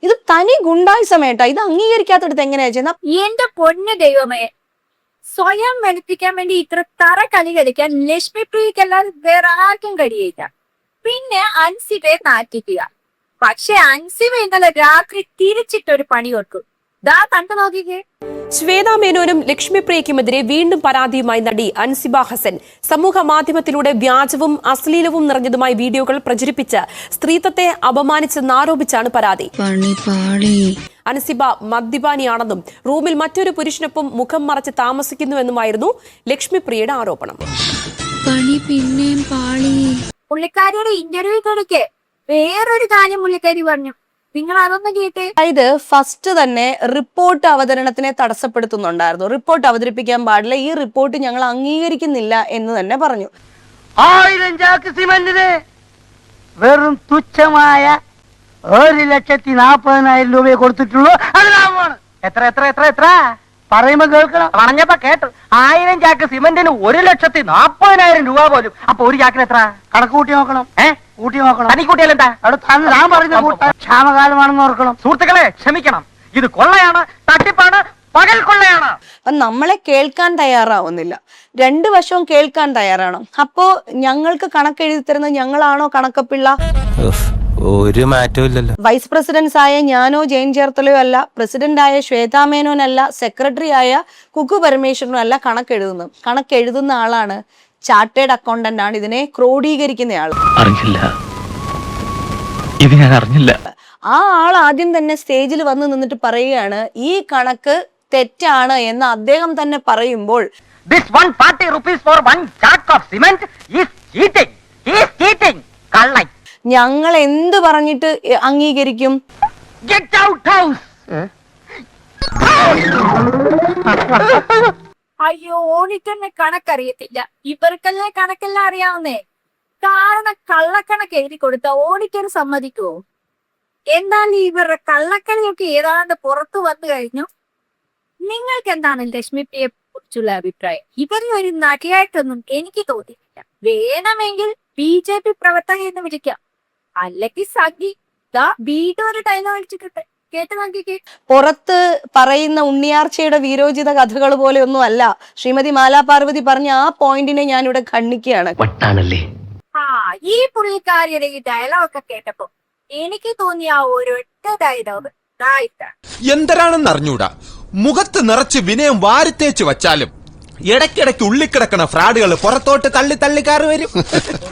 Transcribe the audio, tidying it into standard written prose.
ഇത് തനി ഗുണ്ടായിസമേട്ടാ. ഇത് അംഗീകരിക്കാത്തടത്ത് എങ്ങനെയാ ചെയ്യുന്ന? എന്റെ പൊന്നു ദൈവമേ, സ്വയം വരുത്തിക്കാൻ വേണ്ടി ഇത്ര തറ കളി കളിക്കാൻ ലക്ഷ്മിപ്രിയക്കല്ലാതെ വേറെ ആർക്കും കഴിയില്ല. പിന്നെ അൻസിബയെ നാറ്റിക്കുക. പക്ഷെ അൻസിബ ഇന്നലെ രാത്രി തിരിച്ചിട്ടൊരു പണി കൊടുക്കും. ദാ കണ്ടു നോക്കിക്കേ. ശ്വേതാ മേനോനും ലക്ഷ്മിപ്രിയയ്ക്കുമെതിരെ വീണ്ടും പരാതിയുമായി നടി അൻസിബ ഹസൻ സമൂഹ മാധ്യമത്തിലൂടെ വ്യാജവും അശ്ലീലവും നിറഞ്ഞതുമായി വീഡിയോകൾ പ്രചരിപ്പിച്ച് സ്ത്രീത്വത്തെ അപമാനിച്ചെന്നാരോപിച്ചാണ് പരാതി. അൻസിബ മദ്യപാനിയാണെന്നും റൂമിൽ മറ്റൊരു പുരുഷനൊപ്പം മുഖം മറച്ച് താമസിക്കുന്നുവെന്നുമായിരുന്നു ലക്ഷ്മിപ്രിയയുടെ ആരോപണം. പുള്ളിക്കാരിയുടെ ഇന്റർവ്യൂ കൊടുക്കെ വേറൊരു കാര്യം പുള്ളിക്കാരി പറഞ്ഞു. നിങ്ങൾ അതൊന്ന് കേട്ടേ. അതായത് ഫസ്റ്റ് തന്നെ റിപ്പോർട്ട് അവതരണത്തിനെ തടസ്സപ്പെടുത്തുന്നുണ്ടായിരുന്നു. റിപ്പോർട്ട് അവതരിപ്പിക്കാൻ പാടില്ല, ഈ റിപ്പോർട്ട് ഞങ്ങൾ അംഗീകരിക്കുന്നില്ല എന്ന് തന്നെ പറഞ്ഞു. 1000 ചാക്ക് സിമന്റിന് വെറും തുച്ഛമായ 1,40,000 രൂപയെ കൊടുത്തിട്ടുള്ളൂ. അത് ലാഭമാണ്. എത്ര എത്ര എത്ര എത്ര പറയുമ്പോ കേൾക്കണം. പറഞ്ഞപ്പോ കേട്ടു. 1000 ചാക്ക് സിമന്റിന് 1,40,000 രൂപ പോലും. അപ്പൊ ഒരു ചാക്കിന് എത്ര? കണക്ക് കൂട്ടി നോക്കണം. കൂട്ടി നോക്കണം. തനി കൂട്ടിയാലെന്താ? അവിടെ താൻ പറഞ്ഞ ക്ഷാമകാലമാണെന്ന് ഓർക്കണം. സുഹൃത്തുക്കളെ ക്ഷമിക്കണം, ഇത് കൊള്ളയാണ്, തട്ടിപ്പാണ്, പകൽ കൊള്ളയാണ്. നമ്മളെ കേൾക്കാൻ തയ്യാറാവുന്നില്ല, രണ്ടു വശവും കേൾക്കാൻ തയ്യാറാണ്. അപ്പോ ഞങ്ങൾക്ക് കണക്കെഴുതി തരുന്നത് ഞങ്ങളാണോ കണക്കപ്പിള്ള? ഒരു മാറ്റവും ഇല്ലല്ലോ. വൈസ് പ്രസിഡന്റ്സ് ആയ ഞാനോ ജയൻ ചേർത്തലയോ അല്ല, പ്രസിഡന്റായ ശ്വേതാ മേനോനല്ല, സെക്രട്ടറി ആയ കുക്കു പരമേശ്വരനോ അല്ല കണക്കെഴുതുന്നത്. കണക്കെഴുതുന്ന ആളാണ് ചാർട്ടേഡ് അക്കൗണ്ടന്റ് ആണ്, ഇതിനെ ക്രോഡീകരിക്കുന്ന ആൾ. അറിഞ്ഞില്ല, ഇത് ഞാൻ അറിഞ്ഞില്ല. ആ ആൾ ആദ്യം തന്നെ സ്റ്റേജിൽ വന്ന് നിന്നിട്ട് പറയുകയാണ് ഈ കണക്ക് തെറ്റാണ് എന്ന് അദ്ദേഹം തന്നെ പറയുമ്പോൾ This 140 rupees for one sack of cement is cheating. He is cheating. കള്ളൻ. ഞങ്ങൾ എന്ത് പറഞ്ഞിട്ട് അംഗീകരിക്കും? Get out house. അയ്യോ, ഓഡിറ്ററിന് കണക്കറിയത്തില്ല. ഇവർക്കല്ലേ കണക്കെല്ലാം അറിയാവുന്നേ. കാരണം കള്ളക്കണക്ക് എഴുതി കൊടുത്ത ഓഡിറ്റർ സമ്മതിക്കുവോ? എന്നാൽ ഇവരുടെ കള്ളക്കണിയൊക്കെ ഏതാണ്ട് പുറത്തു വന്നു കഴിഞ്ഞു. നിങ്ങൾക്ക് എന്താണ് ലക്ഷ്മിപ്രിയയെ കുറിച്ചുള്ള അഭിപ്രായം? ഇവരെ ഒരു നടിയായിട്ടൊന്നും എനിക്ക് തോന്നിയില്ല. വേണമെങ്കിൽ BJP പ്രവർത്തക എന്ന് വിളിക്കാം, അല്ലെങ്കിൽ സംഗീത വീണ്ടും ഒരു ഡയലോഗ് അടിച്ചിട്ടുണ്ട്. കേട്ട് നോക്കിക്കേ. പുറത്ത് പറയുന്ന ഉണ്ണിയാർച്ചയുടെ വീരോചിത കഥകൾ പോലെ ഒന്നും അല്ല ശ്രീമതി മാലാ പാർവതി പറഞ്ഞ ആ പോയിന്റിനെ ഞാൻ ഇവിടെ ഖണ്ഡിക്കുകയാണ്. ഈ പുള്ളിക്കാരിയുടെ ഈ ഡയലോഗ് ഒക്കെ കേട്ടപ്പോ എനിക്ക് തോന്നിയ ആ ഒരൊറ്റ ഡയലോഗ് എന്തരാണെന്ന് അറിഞ്ഞൂടാ. മുഖത്ത് നിറച്ച് വിനയം വാരിത്തേച്ച് വച്ചാലും ഇടയ്ക്കിടയ്ക്ക് ഉള്ളിക്കിടക്കണ ഫ്രാഡുകൾ പുറത്തോട്ട് തള്ളി തള്ളിക്കാറ് വരും.